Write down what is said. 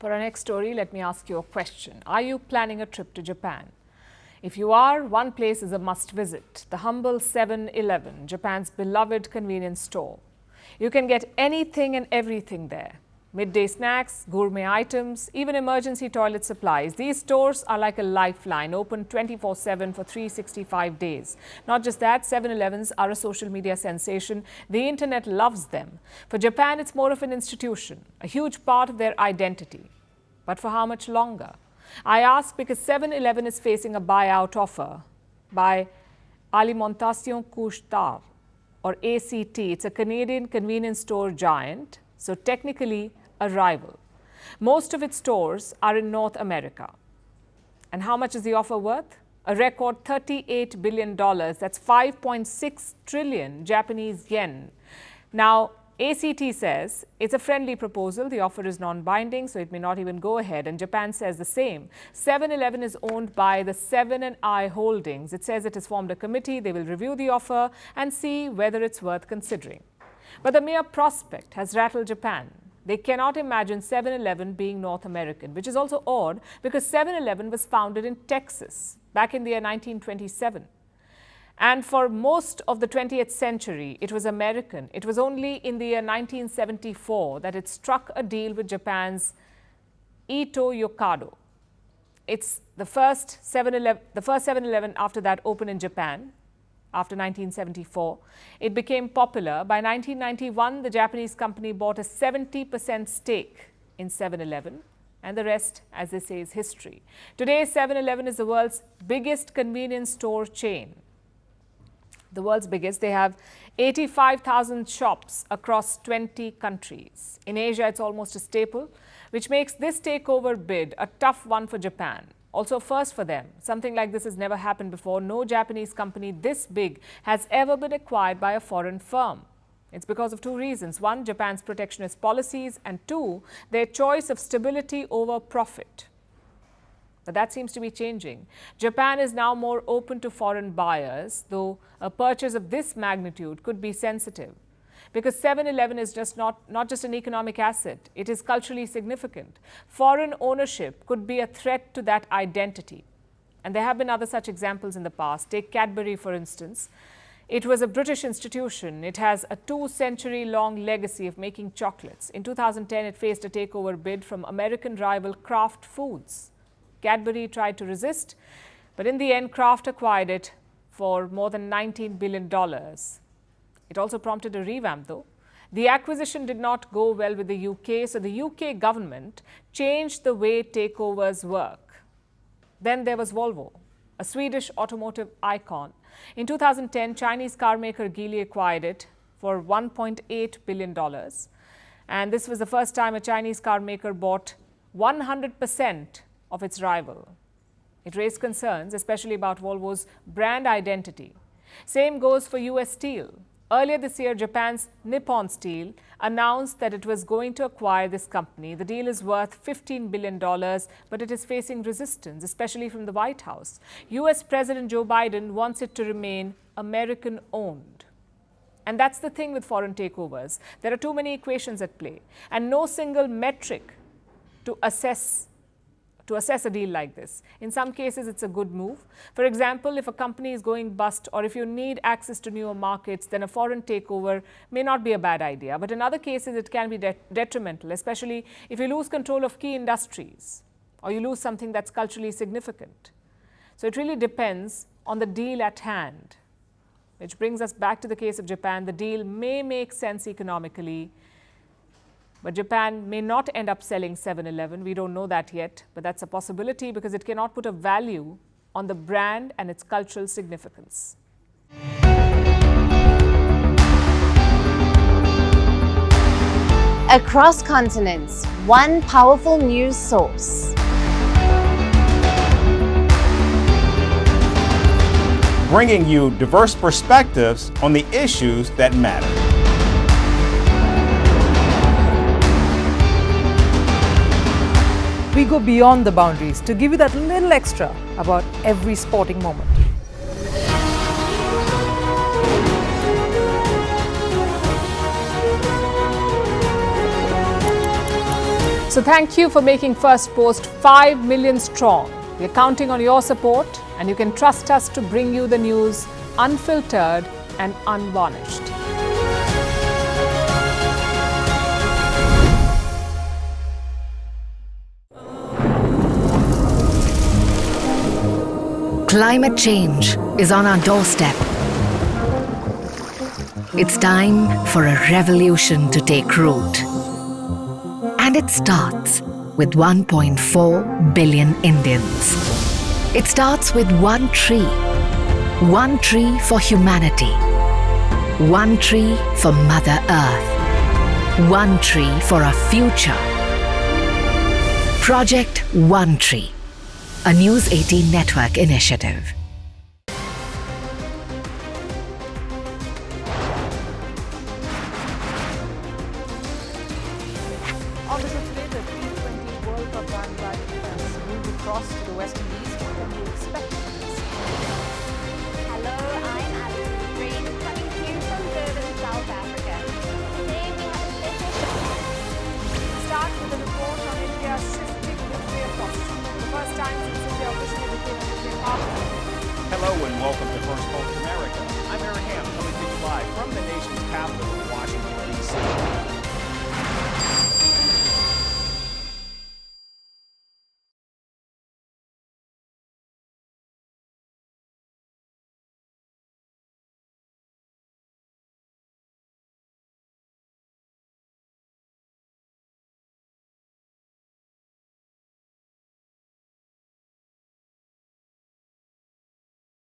For our next story, let me ask you a question. Are you planning a trip to Japan? If you are, one place is a must visit, the humble 7-Eleven, Japan's beloved convenience store. You can get anything and everything there. Midday snacks, gourmet items, even emergency toilet supplies. These stores are like a lifeline, open 24/7 for 365 days. Not just that, 7-Elevens are a social media sensation. The internet loves them. For Japan, it's more of an institution, a huge part of their identity. But for how much longer? I ask because 7-Eleven is facing a buyout offer by Alimentation Couche-Tard, or ACT. It's a Canadian convenience store giant, so technically a rival. Most of its stores are in North America. And how much is the offer worth? A record $38 billion. That's 5.6 trillion Japanese yen. Now, ACT says it's a friendly proposal. The offer is non-binding, so it may not even go ahead. And Japan says the same. 7-Eleven is owned by the 7&I Holdings. It says it has formed a committee. They will review the offer and see whether it's worth considering. But the mere prospect has rattled Japan. They cannot imagine 7-Eleven being North American, which is also odd because 7-Eleven was founded in Texas back in the year 1927. And for most of the 20th century, it was American. It was only in the year 1974 that it struck a deal with Japan's Ito Yokado. It's the first 7-Eleven after that opened in Japan. After 1974, it became popular. By 1991, the Japanese company bought a 70% stake in 7-Eleven, and the rest, as they say, is history. Today, 7-Eleven is the world's biggest convenience store chain. The world's biggest. They have 85,000 shops across 20 countries. In Asia, it's almost a staple, which makes this takeover bid a tough one for Japan. Also first for them. Something like this has never happened before. No Japanese company this big has ever been acquired by a foreign firm. It's because of two reasons. One, Japan's protectionist policies, and two, their choice of stability over profit. But that seems to be changing. Japan is now more open to foreign buyers, though a purchase of this magnitude could be sensitive. Because 7-Eleven is just not just an economic asset, it is culturally significant. Foreign ownership could be a threat to that identity. And there have been other such examples in the past. Take Cadbury, for instance. It was a British institution. It has a 2-century-long legacy of making chocolates. In 2010, it faced a takeover bid from American rival Kraft Foods. Cadbury tried to resist, but in the end, Kraft acquired it for more than $19 billion. It also prompted a revamp, though. The acquisition did not go well with the UK, so the UK government changed the way takeovers work. Then there was Volvo, a Swedish automotive icon. In 2010, Chinese car maker Geely acquired it for $1.8 billion. And this was the first time a Chinese car maker bought 100% of its rival. It raised concerns, especially about Volvo's brand identity. Same goes for US Steel. Earlier this year, Japan's Nippon Steel announced that it was going to acquire this company. The deal is worth $15 billion, but it is facing resistance, especially from the White House. US President Joe Biden wants it to remain American-owned. And that's the thing with foreign takeovers. There are too many equations at play, and no single metric to assess a deal like this. In some cases, it's a good move. For example, if a company is going bust or if you need access to newer markets, then a foreign takeover may not be a bad idea. But in other cases, it can be detrimental, especially if you lose control of key industries or you lose something that's culturally significant. So it really depends on the deal at hand, which brings us back to the case of Japan. The deal may make sense economically, but Japan may not end up selling 7-Eleven. We don't know that yet, but that's a possibility because it cannot put a value on the brand and its cultural significance. Across continents, one powerful news source. Bringing you diverse perspectives on the issues that matter. We go beyond the boundaries to give you that little extra about every sporting moment. So thank you for making Firstpost 5 million strong. We're counting on your support, and you can trust us to bring you the news unfiltered and unvarnished. Climate change is on our doorstep. It's time for a revolution to take root. And it starts with 1.4 billion Indians. It starts with one tree. One tree for humanity. One tree for Mother Earth. One tree for a future. Project One Tree, a News 18 network initiative. Obviously today, the T20 World Cup bandwagon has moved across to the West Indies. What can we expect